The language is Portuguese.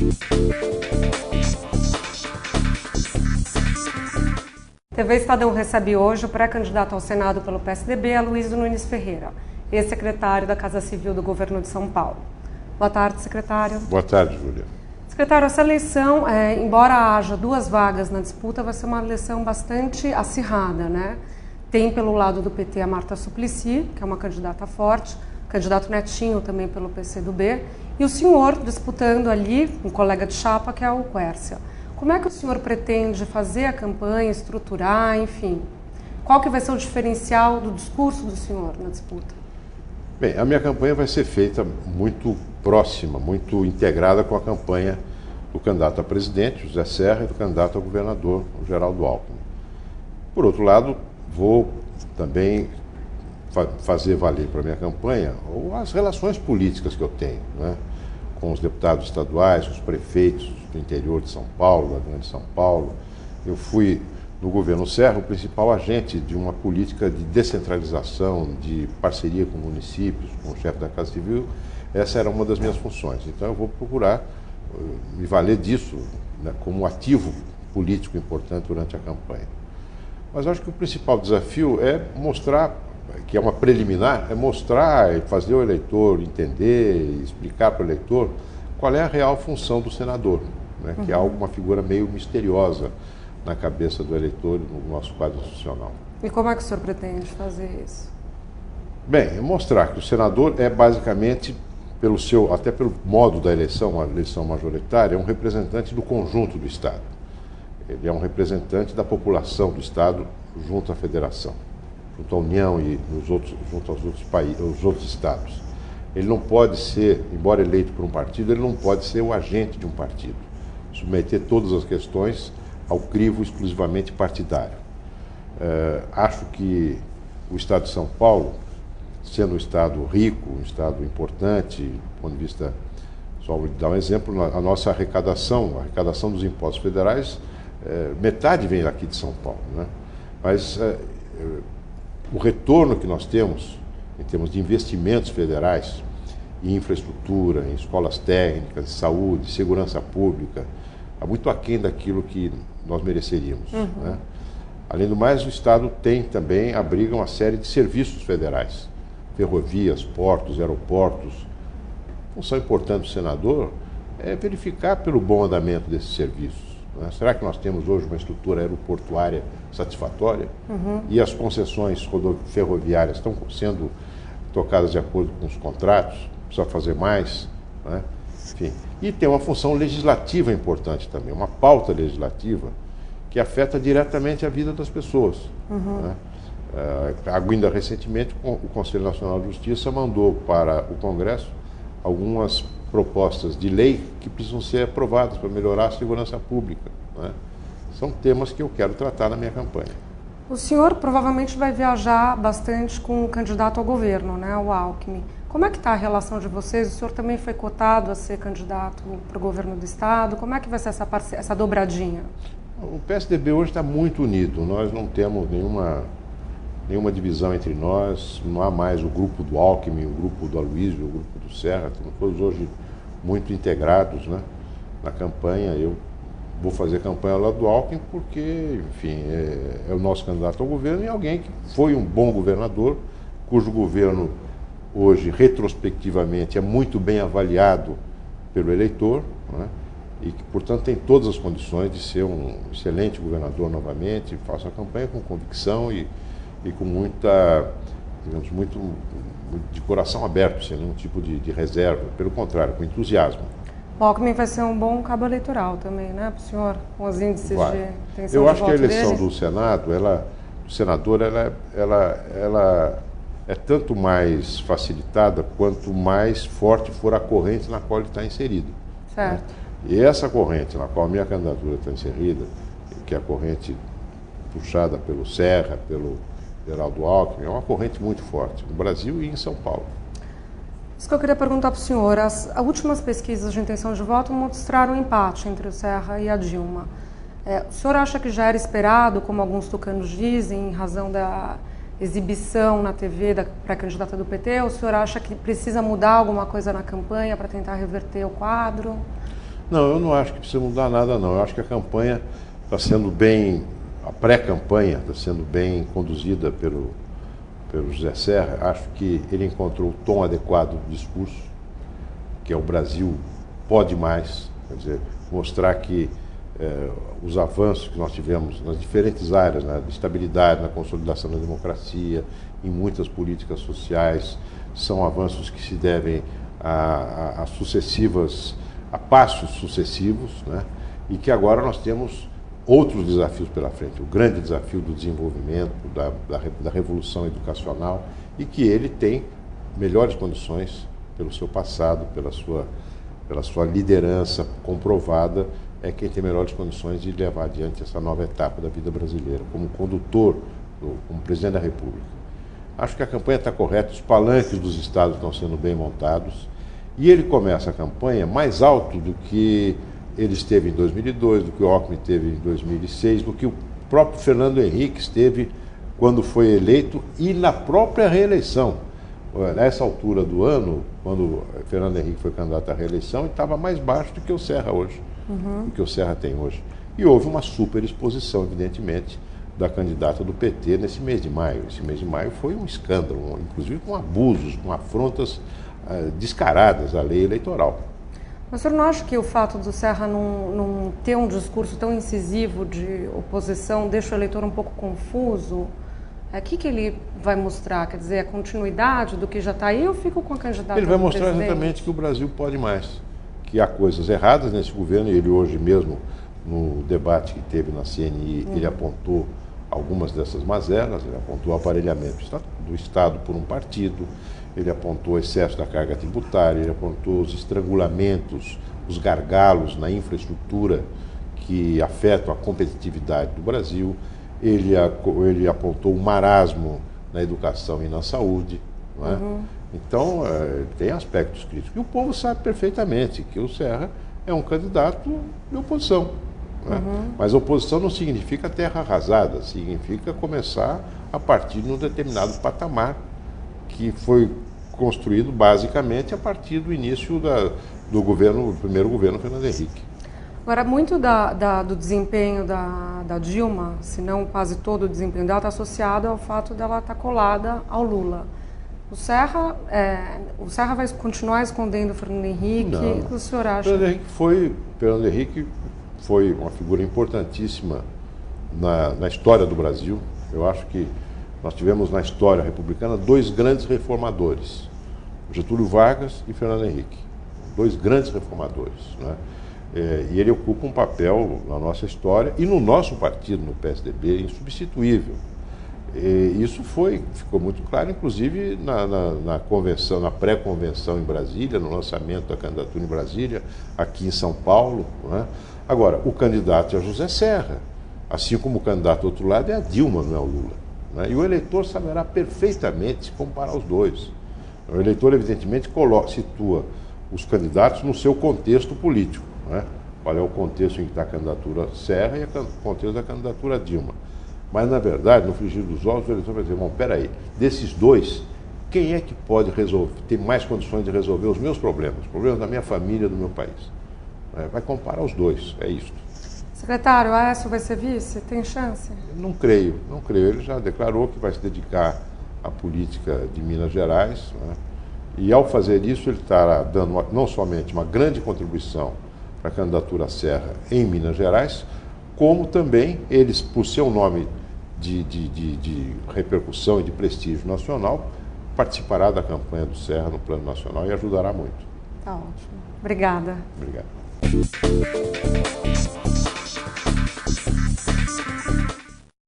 TV Estadão recebe hoje o pré-candidato ao Senado pelo PSDB, Aloysio Nunes Ferreira, ex-secretário da Casa Civil do Governo de São Paulo. Boa tarde, secretário. Boa tarde, Júlia. Secretário, essa eleição, embora haja duas vagas na disputa, vai ser uma eleição bastante acirrada, né? Tem pelo lado do PT a Marta Suplicy, que é uma candidata forte, candidato Netinho também pelo PCdoB, e o senhor disputando ali um colega de chapa, que é o Quércia. Como é que o senhor pretende fazer a campanha, estruturar, enfim? Qual que vai ser o diferencial do discurso do senhor na disputa? Bem, a minha campanha vai ser feita muito próxima, muito integrada com a campanha do candidato a presidente, José Serra, e do candidato a governador, o Geraldo Alckmin. Por outro lado, vou também fazer valer para a minha campanha as relações políticas que eu tenho, né, com os deputados estaduais, os prefeitos do interior de São Paulo, da Grande São Paulo. Eu fui, no governo Serra, o principal agente de uma política de descentralização, de parceria com municípios, com o chefe da Casa Civil. Essa era uma das minhas funções. Então eu vou procurar me valer disso, né, como um ativo político importante durante a campanha. Mas acho que o principal desafio é mostrar, que é uma preliminar, é mostrar e fazer o eleitor entender, explicar para o eleitor qual é a real função do senador, né, que é uma figura meio misteriosa na cabeça do eleitor no nosso quadro institucional. E como é que o senhor pretende fazer isso? Bem, mostrar que o senador é basicamente, até pelo modo da eleição, a eleição majoritária, é um representante do conjunto do Estado. Ele é um representante da população do Estado junto à federação, junto à União e junto aos outros países, aos outros estados. Ele não pode ser, embora eleito por um partido, ele não pode ser o agente de um partido, submeter todas as questões ao crivo exclusivamente partidário. Acho que o Estado de São Paulo, sendo um Estado rico, um Estado importante, do ponto de vista, só vou dar um exemplo, a nossa arrecadação dos impostos federais, metade vem aqui de São Paulo, né? Mas o retorno que nós temos, em termos de investimentos federais, em infraestrutura, em escolas técnicas, saúde, segurança pública, é muito aquém daquilo que nós mereceríamos, né? Além do mais, o Estado tem também, abriga uma série de serviços federais, ferrovias, portos, aeroportos. A função importante do senador é verificar pelo bom andamento desses serviços, né? Será que nós temos hoje uma estrutura aeroportuária satisfatória? E as concessões ferroviárias estão sendo tocadas de acordo com os contratos? Precisa fazer mais, né? Enfim. E tem uma função legislativa importante também, uma pauta legislativa que afeta diretamente a vida das pessoas, né? Ainda recentemente, o Conselho Nacional de Justiça mandou para o Congresso algumas propostas de lei que precisam ser aprovadas para melhorar a segurança pública, né? São temas que eu quero tratar na minha campanha. O senhor provavelmente vai viajar bastante com o candidato ao governo, né, o Alckmin. Como é que está a relação de vocês? O senhor também foi cotado a ser candidato para o governo do Estado. Como é que vai ser essa dobradinha? O PSDB hoje está muito unido. Nós não temos nenhuma divisão entre nós. Não há mais o grupo do Alckmin, o grupo do Aloysio, o grupo do Serra. Estamos todos hoje muito integrados, né, na campanha. Eu vou fazer campanha ao lado do Alckmin porque, enfim, é o nosso candidato ao governo e alguém que foi um bom governador, cujo governo hoje, retrospectivamente, é muito bem avaliado pelo eleitor, né? E que, portanto, tem todas as condições de ser um excelente governador novamente. Faço a campanha com convicção e com muita, digamos, muito de coração aberto, sem nenhum tipo de reserva. Pelo contrário, com entusiasmo. O Alckmin vai ser um bom cabo eleitoral também, né, para o senhor? Com os índices de intenção de voto. Eu acho que a eleição do Senado, do senador, ela é tanto mais facilitada quanto mais forte for a corrente na qual ele está inserido. Certo. Né? E essa corrente na qual a minha candidatura está inserida, que é a corrente puxada pelo Serra, pelo Geraldo Alckmin, é uma corrente muito forte no Brasil e em São Paulo. Isso que eu queria perguntar para o senhor. As últimas pesquisas de intenção de voto mostraram um empate entre o Serra e a Dilma. O senhor acha que já era esperado, como alguns tucanos dizem, em razão da exibição na TV da pré-candidata do PT, ou o senhor acha que precisa mudar alguma coisa na campanha para tentar reverter o quadro? Não, eu não acho que precisa mudar nada, não. Eu acho que a campanha está sendo bem, a pré-campanha está sendo bem conduzida pelo José Serra. Acho que ele encontrou o tom adequado do discurso, que é o Brasil pode mais, quer dizer, mostrar que os avanços que nós tivemos nas diferentes áreas, né, de estabilidade, na consolidação da democracia, em muitas políticas sociais, são avanços que se devem a passos sucessivos, né, e que agora nós temos outros desafios pela frente, o grande desafio do desenvolvimento, da revolução educacional, e que ele tem melhores condições pelo seu passado, pela sua liderança comprovada, é quem tem melhores condições de levar adiante essa nova etapa da vida brasileira, como condutor, como presidente da República. Acho que a campanha está correta, os palanques dos estados estão sendo bem montados, e ele começa a campanha mais alto do que ele esteve em 2002, do que o Alckmin teve em 2006, do que o próprio Fernando Henrique esteve quando foi eleito e na própria reeleição. Nessa altura do ano, quando o Fernando Henrique foi candidato à reeleição, ele estava mais baixo do que o Serra hoje, do que o Serra tem hoje. E houve uma super exposição, evidentemente, da candidata do PT nesse mês de maio. Esse mês de maio foi um escândalo, inclusive com abusos, com afrontas descaradas à lei eleitoral. Mas o senhor não acha que o fato do Serra não ter um discurso tão incisivo de oposição deixa o eleitor um pouco confuso? O que ele vai mostrar? Quer dizer, a continuidade do que já está aí ou fica com a candidata? Ele vai mostrar exatamente que o Brasil pode mais, que há coisas erradas nesse governo, e ele hoje mesmo, no debate que teve na CNI, ele apontou algumas dessas mazelas, ele apontou o aparelhamento do Estado por um partido, ele apontou o excesso da carga tributária, ele apontou os estrangulamentos, os gargalos na infraestrutura que afetam a competitividade do Brasil, ele apontou o marasmo na educação e na saúde, não é? Então, tem aspectos críticos. E o povo sabe perfeitamente que o Serra é um candidato de oposição. Não é? Mas oposição não significa terra arrasada, significa começar a partir de um determinado patamar que foi construído basicamente a partir do início do primeiro governo Fernando Henrique. Agora, muito do desempenho da Dilma, se não quase todo o desempenho dela, está associado ao fato dela estar colada ao Lula. O Serra vai continuar escondendo o Fernando Henrique? Não. O que o senhor acha? Fernando Henrique foi uma figura importantíssima na história do Brasil. Eu acho que nós tivemos na história republicana dois grandes reformadores, Getúlio Vargas e Fernando Henrique. Dois grandes reformadores, né? E ele ocupa um papel na nossa história e no nosso partido, no PSDB, insubstituível. Isso ficou muito claro, inclusive na convenção, na pré-convenção em Brasília, no lançamento da candidatura em Brasília, aqui em São Paulo, não é? Agora, o candidato é José Serra, assim como o candidato do outro lado é a Dilma, não é o Lula, não é? E o eleitor saberá perfeitamente comparar os dois. O eleitor, evidentemente, situa os candidatos no seu contexto político, não é? Qual é o contexto em que está a candidatura Serra e o contexto da candidatura Dilma. Mas, na verdade, no frigir dos ovos, o eleitor vai dizer, bom, peraí, desses dois, quem é que pode ter mais condições de resolver os meus problemas, os problemas da minha família, do meu país? Vai comparar os dois, é isto. Secretário, Aécio vai ser vice? Tem chance? Não creio. Ele já declarou que vai se dedicar à política de Minas Gerais, né? E ao fazer isso ele estará dando não somente uma grande contribuição para a candidatura Serra em Minas Gerais, como também eles, por seu nome de repercussão e de prestígio nacional, participará da campanha do Serra no plano nacional e ajudará muito. Tá ótimo. Obrigada. Obrigado.